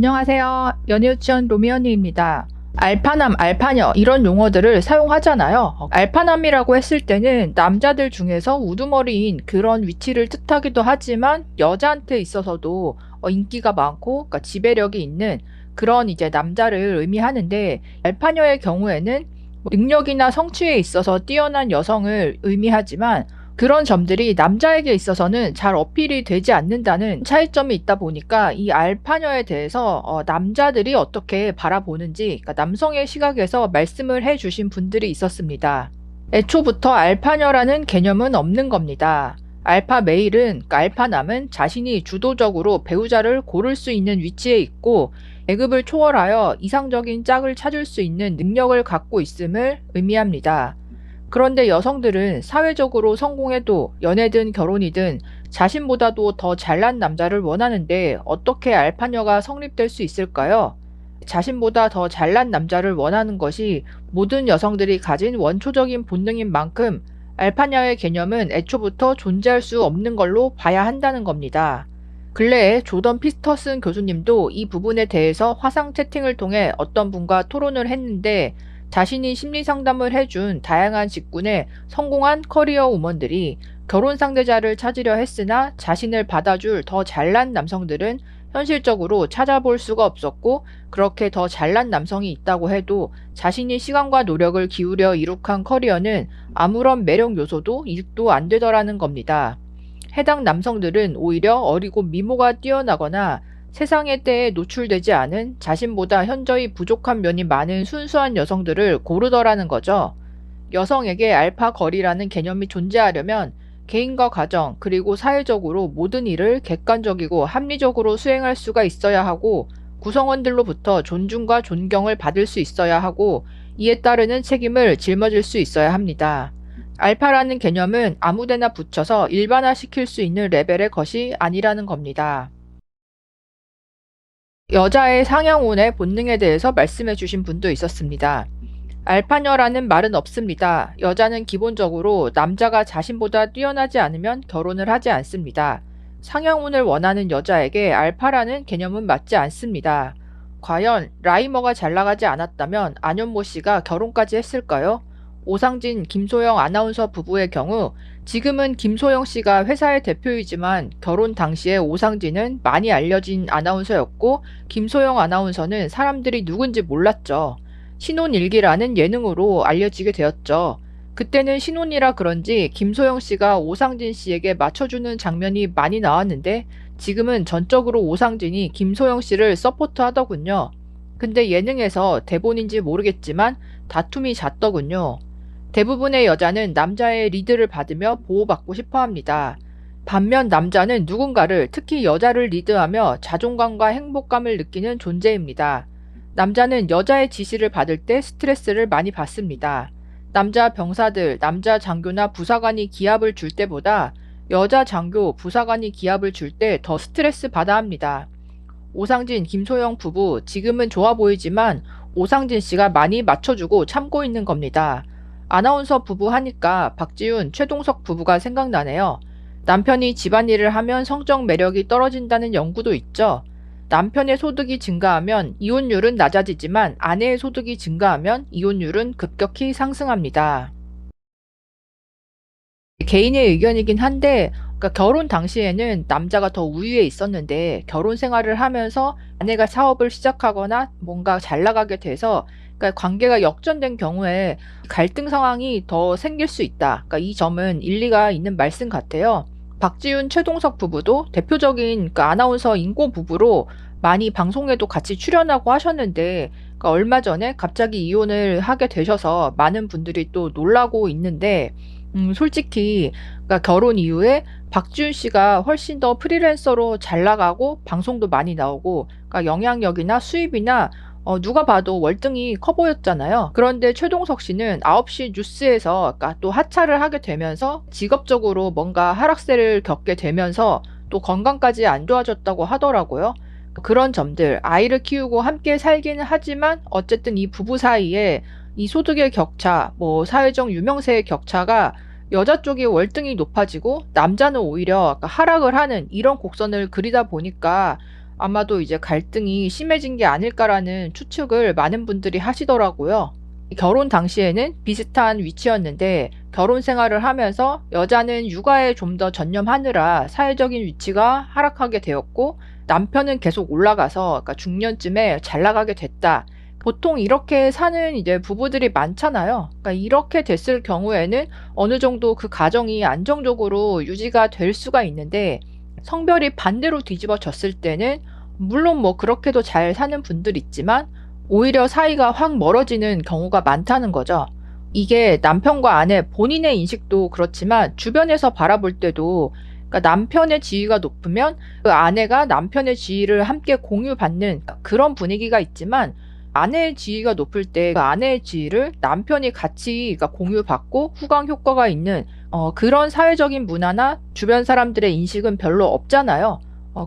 안녕하세요. 연애유치원 로미언니입니다. 알파남, 알파녀 이런 용어들을 사용하잖아요. 알파남이라고 했을 때는 남자들 중에서 우두머리인 그런 위치를 뜻하기도 하지만 여자한테 있어서도 인기가 많고 그러니까 지배력이 있는 그런 이제 남자를 의미하는데, 알파녀의 경우에는 능력이나 성취에 있어서 뛰어난 여성을 의미하지만 그런 점들이 남자에게 있어서는 잘 어필이 되지 않는다는 차이점이 있다 보니까 이 알파녀에 대해서 남자들이 어떻게 바라보는지, 그러니까 남성의 시각에서 말씀을 해주신 분들이 있었습니다. 애초부터 알파녀라는 개념은 없는 겁니다. 알파 메일은, 그러니까 알파남은 자신이 주도적으로 배우자를 고를 수 있는 위치에 있고 계급을 초월하여 이상적인 짝을 찾을 수 있는 능력을 갖고 있음을 의미합니다. 그런데 여성들은 사회적으로 성공해도 연애든 결혼이든 자신보다도 더 잘난 남자를 원하는데 어떻게 알파녀가 성립될 수 있을까요? 자신보다 더 잘난 남자를 원하는 것이 모든 여성들이 가진 원초적인 본능인 만큼 알파녀의 개념은 애초부터 존재할 수 없는 걸로 봐야 한다는 겁니다. 근래에 조던 피터슨 교수님도 이 부분에 대해서 화상 채팅을 통해 어떤 분과 토론을 했는데, 자신이 심리 상담을 해준 다양한 직군의 성공한 커리어 우먼들이 결혼 상대자를 찾으려 했으나 자신을 받아줄 더 잘난 남성들은 현실적으로 찾아볼 수가 없었고, 그렇게 더 잘난 남성이 있다고 해도 자신이 시간과 노력을 기울여 이룩한 커리어는 아무런 매력 요소도 1도 안 되더라는 겁니다. 해당 남성들은 오히려 어리고 미모가 뛰어나거나 세상의 때에 노출되지 않은 자신보다 현저히 부족한 면이 많은 순수한 여성들을 고르더라는 거죠. 여성에게 알파 걸이라는 개념이 존재하려면 개인과 가정 그리고 사회적으로 모든 일을 객관적이고 합리적으로 수행할 수가 있어야 하고, 구성원들로부터 존중과 존경을 받을 수 있어야 하고, 이에 따르는 책임을 짊어질 수 있어야 합니다. 알파라는 개념은 아무데나 붙여서 일반화시킬 수 있는 레벨의 것이 아니라는 겁니다. 여자의 상형혼의 본능에 대해서 말씀해 주신 분도 있었습니다. 알파녀라는 말은 없습니다. 여자는 기본적으로 남자가 자신보다 뛰어나지 않으면 결혼을 하지 않습니다. 상형혼을 원하는 여자에게 알파라는 개념은 맞지 않습니다. 과연 라이머가 잘 나가지 않았다면 안현모 씨가 결혼까지 했을까요? 오상진, 김소영 아나운서 부부의 경우 지금은 김소영 씨가 회사의 대표이지만 결혼 당시에 오상진은 많이 알려진 아나운서였고 김소영 아나운서는 사람들이 누군지 몰랐죠. 신혼일기라는 예능으로 알려지게 되었죠. 그때는 신혼이라 그런지 김소영 씨가 오상진 씨에게 맞춰주는 장면이 많이 나왔는데 지금은 전적으로 오상진이 김소영 씨를 서포트하더군요. 근데 예능에서 대본인지 모르겠지만 다툼이 잦더군요. 대부분의 여자는 남자의 리드를 받으며 보호받고 싶어 합니다. 반면 남자는 누군가를, 특히 여자를 리드하며 자존감과 행복감을 느끼는 존재입니다. 남자는 여자의 지시를 받을 때 스트레스를 많이 받습니다. 남자 병사들, 남자 장교나 부사관이 기합을 줄 때보다 여자 장교, 부사관이 기합을 줄 때 더 스트레스 받아 합니다. 오상진, 김소영 부부 지금은 좋아 보이지만 오상진 씨가 많이 맞춰주고 참고 있는 겁니다. 아나운서 부부 하니까 박지훈, 최동석 부부가 생각나네요. 남편이 집안일을 하면 성적 매력이 떨어진다는 연구도 있죠. 남편의 소득이 증가하면 이혼율은 낮아지지만 아내의 소득이 증가하면 이혼율은 급격히 상승합니다. 개인의 의견이긴 한데, 그러니까 결혼 당시에는 남자가 더 우위에 있었는데 결혼 생활을 하면서 아내가 사업을 시작하거나 뭔가 잘 나가게 돼서, 그러니까 관계가 역전된 경우에 갈등 상황이 더 생길 수 있다. 그러니까 이 점은 일리가 있는 말씀 같아요. 박지훈, 최동석 부부도 대표적인 그러니까 아나운서 인고 부부로 많이 방송에도 같이 출연하고 하셨는데, 그러니까 얼마 전에 갑자기 이혼을 하게 되셔서 많은 분들이 또 놀라고 있는데, 솔직히 그러니까 결혼 이후에 박지훈 씨가 훨씬 더 프리랜서로 잘 나가고 방송도 많이 나오고, 그러니까 영향력이나 수입이나 누가 봐도 월등히 커 보였잖아요. 그런데 최동석 씨는 9시 뉴스에서 그러니까 또 하차를 하게 되면서 직업적으로 뭔가 하락세를 겪게 되면서 또 건강까지 안 좋아졌다고 하더라고요. 그런 점들, 아이를 키우고 함께 살기는 하지만 어쨌든 이 부부 사이에 이 소득의 격차, 사회적 유명세의 격차가 여자 쪽이 월등히 높아지고 남자는 오히려 하락을 하는 이런 곡선을 그리다 보니까 아마도 이제 갈등이 심해진 게 아닐까라는 추측을 많은 분들이 하시더라고요. 결혼 당시에는 비슷한 위치였는데 결혼 생활을 하면서 여자는 육아에 좀 더 전념하느라 사회적인 위치가 하락하게 되었고 남편은 계속 올라가서 그러니까 중년쯤에 잘 나가게 됐다. 보통 이렇게 사는 이제 부부들이 많잖아요. 그러니까 이렇게 됐을 경우에는 어느 정도 그 가정이 안정적으로 유지가 될 수가 있는데 성별이 반대로 뒤집어졌을 때는 물론 뭐 그렇게도 잘 사는 분들 있지만 오히려 사이가 확 멀어지는 경우가 많다는 거죠. 이게 남편과 아내 본인의 인식도 그렇지만 주변에서 바라볼 때도 그러니까 남편의 지위가 높으면 그 아내가 남편의 지위를 함께 공유받는 그런 분위기가 있지만 아내의 지위가 높을 때 그 아내의 지위를 남편이 같이 그러니까 공유받고 후광 효과가 있는 그런 사회적인 문화나 주변 사람들의 인식은 별로 없잖아요.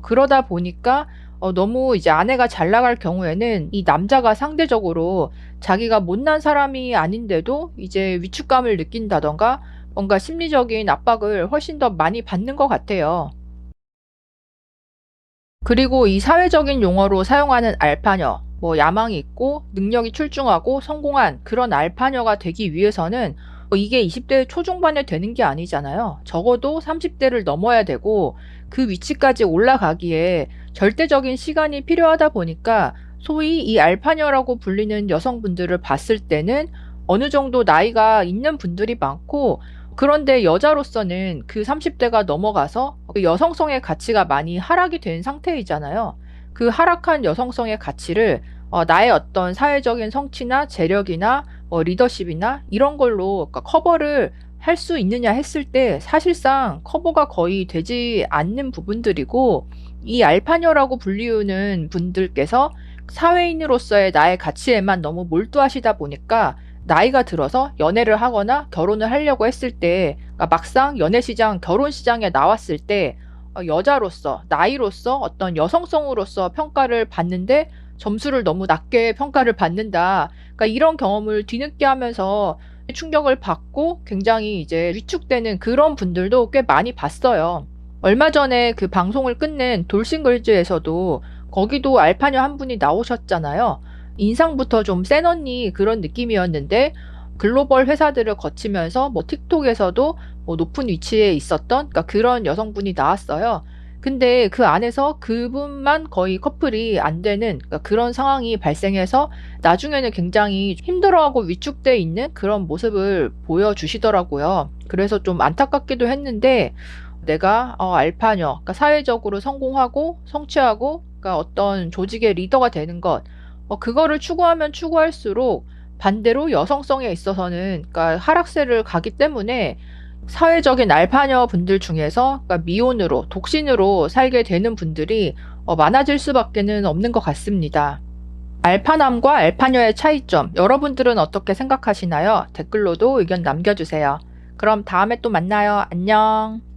그러다 보니까 너무 이제 아내가 잘 나갈 경우에는 이 남자가 상대적으로 자기가 못난 사람이 아닌데도 이제 위축감을 느낀다던가 뭔가 심리적인 압박을 훨씬 더 많이 받는 것 같아요. 그리고 이 사회적인 용어로 사용하는 알파녀, 뭐 야망이 있고 능력이 출중하고 성공한 그런 알파녀가 되기 위해서는 이게 20대 초중반에 되는 게 아니잖아요. 적어도 30대를 넘어야 되고 그 위치까지 올라가기에 절대적인 시간이 필요하다 보니까 소위 이 알파녀라고 불리는 여성분들을 봤을 때는 어느 정도 나이가 있는 분들이 많고 그런데 여자로서는 그 30대가 넘어가서 그 여성성의 가치가 많이 하락이 된 상태이잖아요. 그 하락한 여성성의 가치를 나의 어떤 사회적인 성취나 재력이나 리더십이나 이런 걸로 그러니까 커버를 할 수 있느냐 했을 때 사실상 커버가 거의 되지 않는 부분들이고 이 알파녀라고 불리우는 분들께서 사회인으로서의 나의 가치에만 너무 몰두하시다 보니까 나이가 들어서 연애를 하거나 결혼을 하려고 했을 때 그러니까 막상 연애시장, 결혼시장에 나왔을 때 여자로서, 나이로서 어떤 여성성으로서 평가를 받는데 점수를 너무 낮게 평가를 받는다. 그러니까 이런 경험을 뒤늦게 하면서 충격을 받고 굉장히 이제 위축되는 그런 분들도 꽤 많이 봤어요. 얼마 전에 그 방송을 끝낸 돌싱글즈에서도 거기도 알파녀 한 분이 나오셨잖아요. 인상부터 좀 센 언니 그런 느낌이었는데 글로벌 회사들을 거치면서 뭐 틱톡에서도 뭐 높은 위치에 있었던 그러니까 그런 여성분이 나왔어요. 근데 그 안에서 그분만 거의 커플이 안 되는 그러니까 그런 상황이 발생해서 나중에는 굉장히 힘들어하고 위축돼 있는 그런 모습을 보여주시더라고요. 그래서 좀 안타깝기도 했는데 내가 알파녀, 그러니까 사회적으로 성공하고 성취하고 그러니까 어떤 조직의 리더가 되는 것, 그거를 추구하면 추구할수록 반대로 여성성에 있어서는 그러니까 하락세를 가기 때문에 사회적인 알파녀 분들 중에서 그러니까 미혼으로 독신으로 살게 되는 분들이 많아질 수밖에는 없는 것 같습니다. 알파남과 알파녀의 차이점, 여러분들은 어떻게 생각하시나요? 댓글로도 의견 남겨주세요. 그럼 다음에 또 만나요. 안녕.